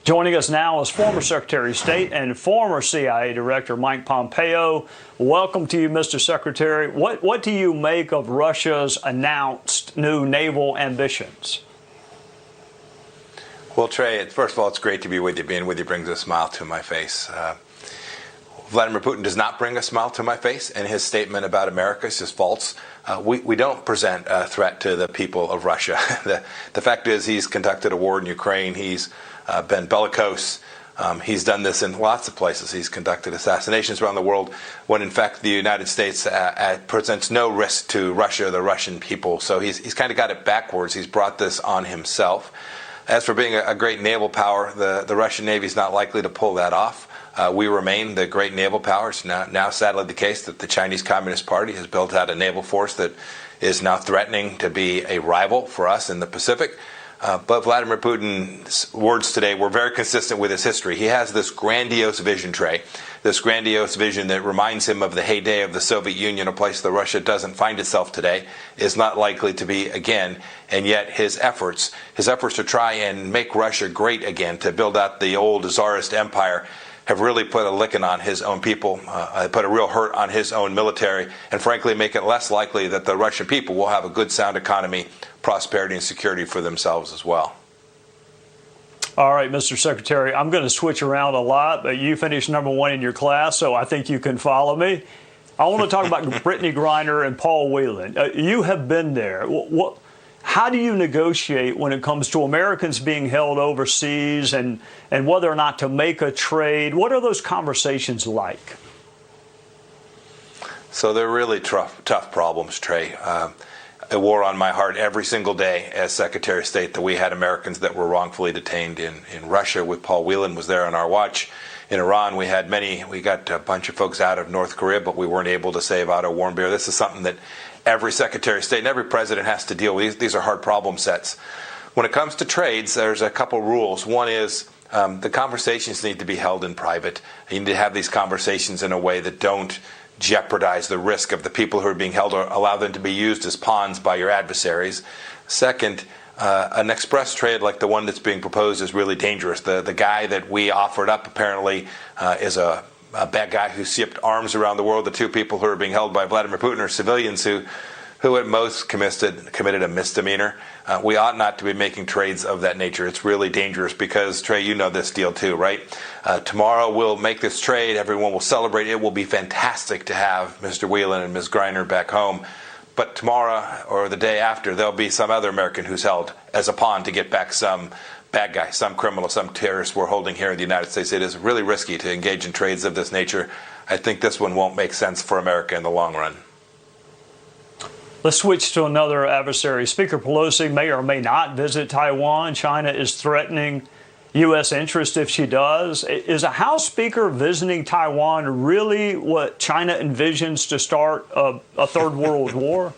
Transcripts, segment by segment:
Joining us now is former Secretary of State and former CIA Director Mike Pompeo. Welcome to you, Mr. Secretary. What do you make of Russia's announced new naval ambitions? Well, Trey, first of all, it's great to be with you. Being with you brings a smile to my face. Vladimir Putin does not bring a smile to my face, and his statement about America is just false. We don't present a threat to the people of Russia. The fact is he's conducted a war in Ukraine. He's been bellicose. He's done this in lots of places. He's conducted assassinations around the world when, in fact, the United States presents no risk to Russia or the Russian people. So he's kind of got it backwards. He's brought this on himself. As for being a great naval power, the Russian Navy is not likely to pull that off. We remain the great naval power. It's now sadly the case that the Chinese Communist Party has built out a naval force that is now threatening to be a rival for us in the Pacific. But Vladimir Putin's words today were very consistent with his history. He has this grandiose vision, Trey, this grandiose vision that reminds him of the heyday of the Soviet Union, a place that Russia doesn't find itself today, is not likely to be again. And yet his efforts to try and make Russia great again, to build out the old Tsarist empire, have really put a licking on his own people, put a real hurt on his own military, and frankly make it less likely that the Russian people will have a good, sound economy, prosperity, and security for themselves as well. All right, Mr. Secretary, I'm going to switch around a lot, but you finished #1 in your class, so I think you can follow me. I want to talk about Brittany Griner and Paul Whelan. You have been there. How do you negotiate when it comes to Americans being held overseas and whether or not to make a trade? What are those conversations like? So they're really tough problems, Trey. A war on my heart every single day as Secretary of State that we had Americans that were wrongfully detained in Russia. With Paul Whelan was there on our watch. In Iran, we got a bunch of folks out of North Korea, but we weren't able to save Otto Warmbier. This is something that every Secretary of State and every president has to deal with. These are hard problem sets. When it comes to trades, there's a couple rules. One is the conversations need to be held in private. You need to have these conversations in a way that don't jeopardize the risk of the people who are being held or allow them to be used as pawns by your adversaries. Second, an express trade like the one that's being proposed is really dangerous. The guy that we offered up apparently is a bad guy who shipped arms around the world. The two people who are being held by Vladimir Putin are civilians who at most committed a misdemeanor. We ought not to be making trades of that nature. It's really dangerous because, Trey, you know this deal too, right? Tomorrow we'll make this trade. Everyone will celebrate. It will be fantastic to have Mr. Whelan and Ms. Griner back home. But tomorrow or the day after, there'll be some other American who's held as a pawn to get back some bad guy, some criminal, some terrorist we're holding here in the United States. It is really risky to engage in trades of this nature. I think this one won't make sense for America in the long run. Let's switch to another adversary. Speaker Pelosi may or may not visit Taiwan. China is threatening U.S. interest if she does. Is a House Speaker visiting Taiwan really what China envisions to start a third world war?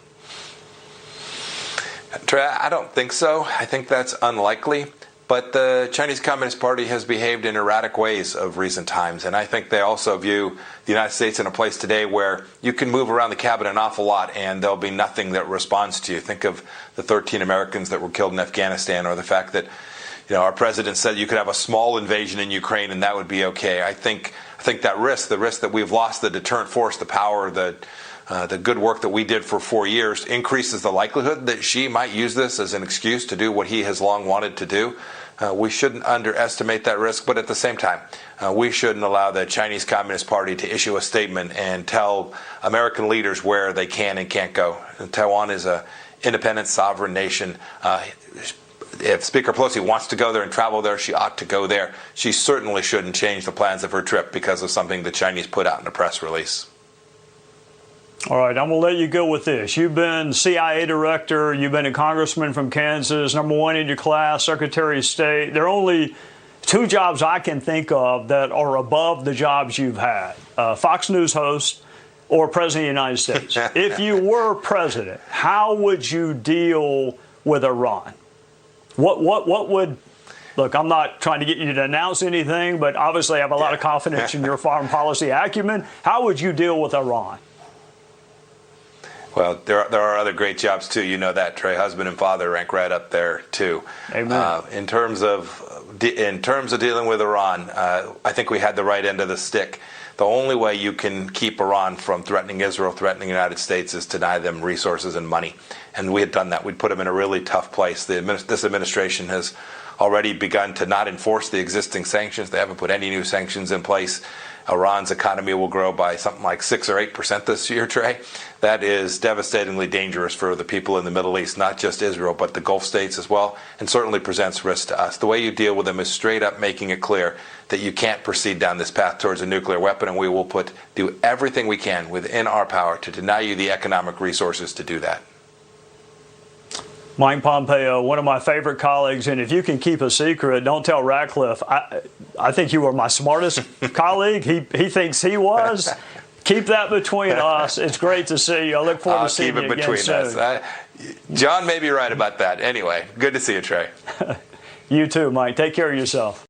Trey, I don't think so. I think that's unlikely. But the Chinese Communist Party has behaved in erratic ways of recent times, and I think they also view the United States in a place today where you can move around the cabinet an awful lot and there'll be nothing that responds to you. Think of the 13 Americans that were killed in Afghanistan, or the fact that our president said you could have a small invasion in Ukraine and that would be okay. I think that the risk that we've lost the deterrent force, the power, the good work that we did for 4 years increases the likelihood that Xi might use this as an excuse to do what he has long wanted to do. We shouldn't underestimate that risk, but at the same time, we shouldn't allow the Chinese Communist Party to issue a statement and tell American leaders where they can and can't go. And Taiwan is an independent, sovereign nation. If Speaker Pelosi wants to go there and travel there, she ought to go there. She certainly shouldn't change the plans of her trip because of something the Chinese put out in a press release. All right, I'm going to let you go with this. You've been CIA director. You've been a congressman from Kansas, #1 in your class, Secretary of State. There are only two jobs I can think of that are above the jobs you've had, Fox News host or President of the United States. If you were president, how would you deal with Iran? What would... Look, I'm not trying to get you to announce anything, but obviously I have a lot of confidence in your foreign policy acumen. How would you deal with Iran? Well, there are other great jobs too. You know that, Trey. Husband and father rank right up there too. Amen. In terms of dealing with Iran, I think we had the right end of the stick. The only way you can keep Iran from threatening Israel, threatening the United States, is to deny them resources and money. And we had done that. We'd put them in a really tough place. This administration has already begun to not enforce the existing sanctions. They haven't put any new sanctions in place. Iran's economy will grow by something like 6 or 8% this year, Trey. That is devastatingly dangerous for the people in the Middle East, not just Israel, but the Gulf states as well, and certainly presents risk to us. The way you deal with them is straight up making it clear that you can't proceed down this path towards a nuclear weapon, and we will do everything we can within our power to deny you the economic resources to do that. Mike Pompeo, one of my favorite colleagues, and if you can keep a secret, don't tell Ratcliffe. I think you were my smartest colleague. He thinks he was. Keep that between us. It's great to see you. I look forward to seeing you again soon. I'll keep it between us. John may be right about that. Anyway, good to see you, Trey. You too, Mike. Take care of yourself.